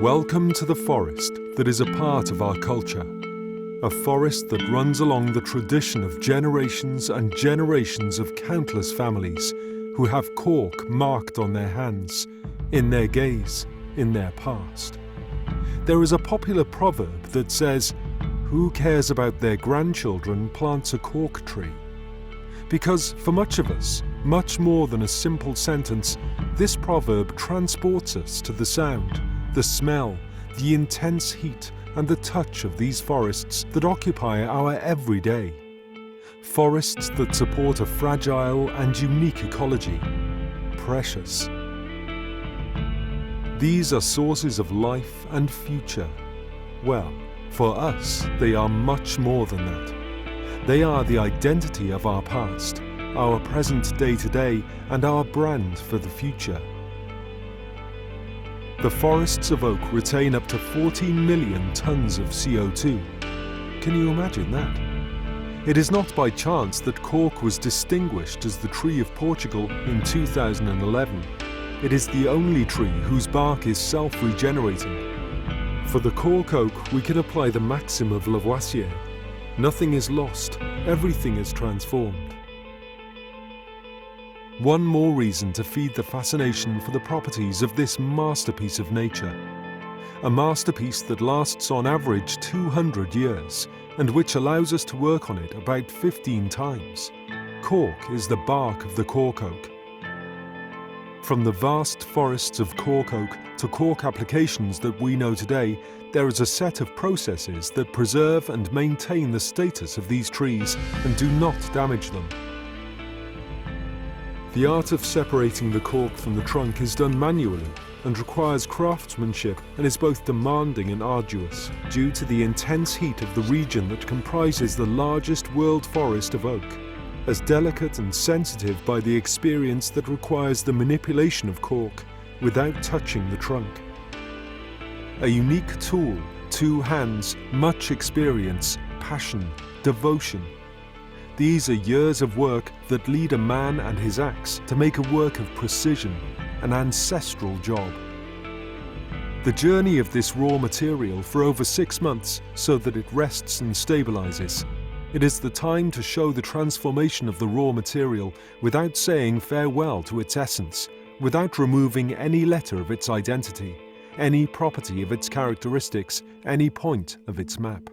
Welcome to the forest that is a part of our culture. A forest that runs along the tradition of generations and generations of countless families who have cork marked on their hands, in their gaze, in their past. There is a popular proverb that says, "Who cares about their grandchildren plants a cork tree?" Because for much of us, much more than a simple sentence, this proverb transports us to the sound, the smell, the intense heat and the touch of these forests that occupy our everyday. Forests that support a fragile and unique ecology. Precious. These are sources of life and future. Well, for us, they are much more than that. They are the identity of our past, our present day-to-day, and our brand for the future. The forests of oak retain up to 14 million tons of CO2. Can you imagine that? It is not by chance that cork was distinguished as the tree of Portugal in 2011. It is the only tree whose bark is self-regenerating. For the cork oak, we can apply the maxim of Lavoisier. Nothing is lost, everything is transformed. One more reason to feed the fascination for the properties of this masterpiece of nature. A masterpiece that lasts on average 200 years and which allows us to work on it about 15 times. Cork is the bark of the cork oak. From the vast forests of cork oak to cork applications that we know today, there is a set of processes that preserve and maintain the status of these trees and do not damage them. The art of separating the cork from the trunk is done manually and requires craftsmanship and is both demanding and arduous due to the intense heat of the region that comprises the largest world forest of oak, as delicate and sensitive by the experience that requires the manipulation of cork without touching the trunk. A unique tool, 2 hands, much experience, passion, devotion. These are years of work that lead a man and his axe to make a work of precision, an ancestral job. The journey of this raw material for over 6 months so that it rests and stabilizes. It is the time to show the transformation of the raw material without saying farewell to its essence, without removing any letter of its identity, any property of its characteristics, any point of its map.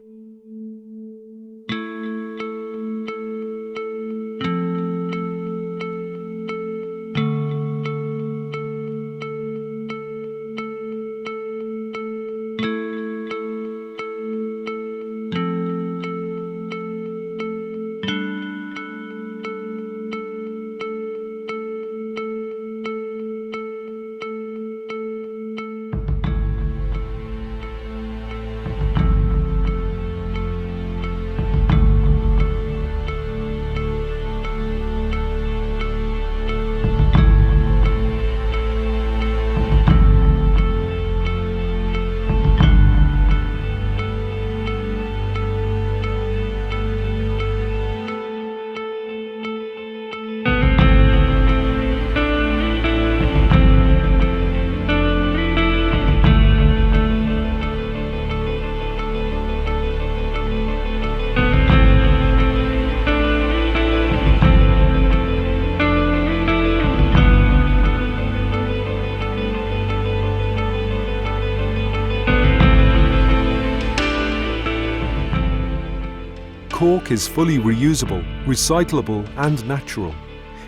Cork is fully reusable, recyclable and natural.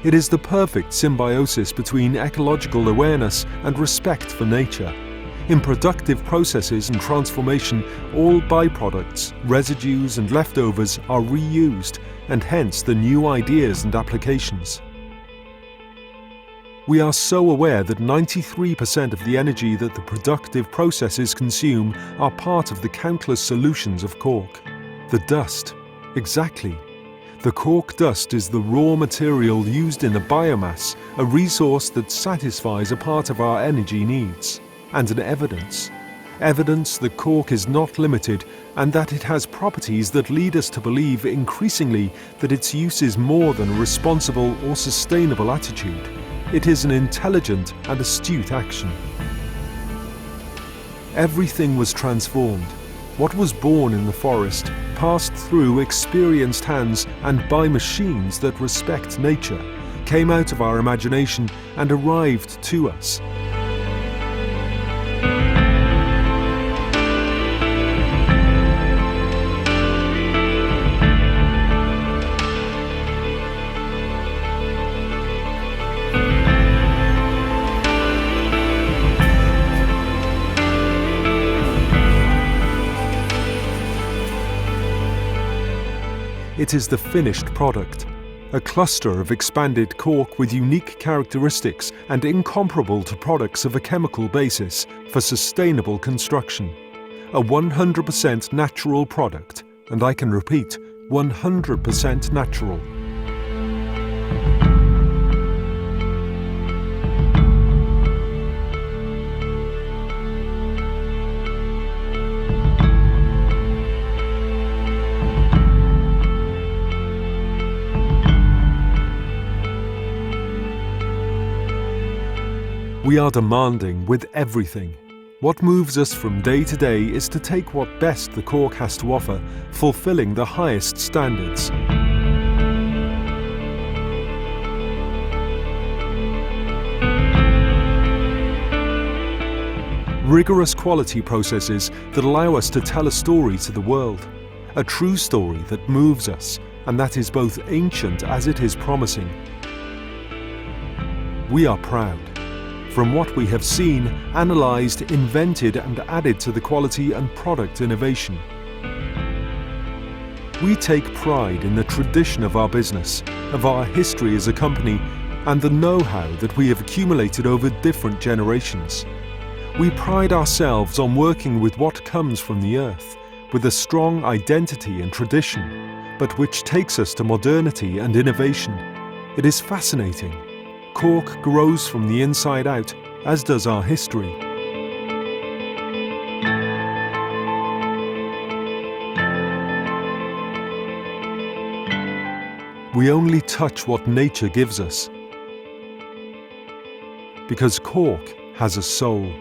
It is the perfect symbiosis between ecological awareness and respect for nature. In productive processes and transformation, all byproducts, residues and leftovers are reused, and hence the new ideas and applications. We are so aware that 93% of the energy that the productive processes consume are part of the countless solutions of cork. The dust. Exactly. The cork dust is the raw material used in the biomass, a resource that satisfies a part of our energy needs, and an evidence. Evidence that cork is not limited and that it has properties that lead us to believe increasingly that its use is more than a responsible or sustainable attitude. It is an intelligent and astute action. Everything was transformed. What was born in the forest passed through experienced hands and by machines that respect nature, came out of our imagination and arrived to us. It is the finished product, a cluster of expanded cork with unique characteristics and incomparable to products of a chemical basis for sustainable construction. A 100% natural product, and I can repeat, 100% natural. We are demanding with everything. What moves us from day to day is to take what best the cork has to offer, fulfilling the highest standards. Rigorous quality processes that allow us to tell a story to the world. A true story that moves us, and that is both ancient as it is promising. We are proud. From what we have seen, analysed, invented and added to the quality and product innovation. We take pride in the tradition of our business, of our history as a company, and the know-how that we have accumulated over different generations. We pride ourselves on working with what comes from the earth, with a strong identity and tradition, but which takes us to modernity and innovation. It is fascinating. Cork grows from the inside out, as does our history. We only touch what nature gives us, because cork has a soul.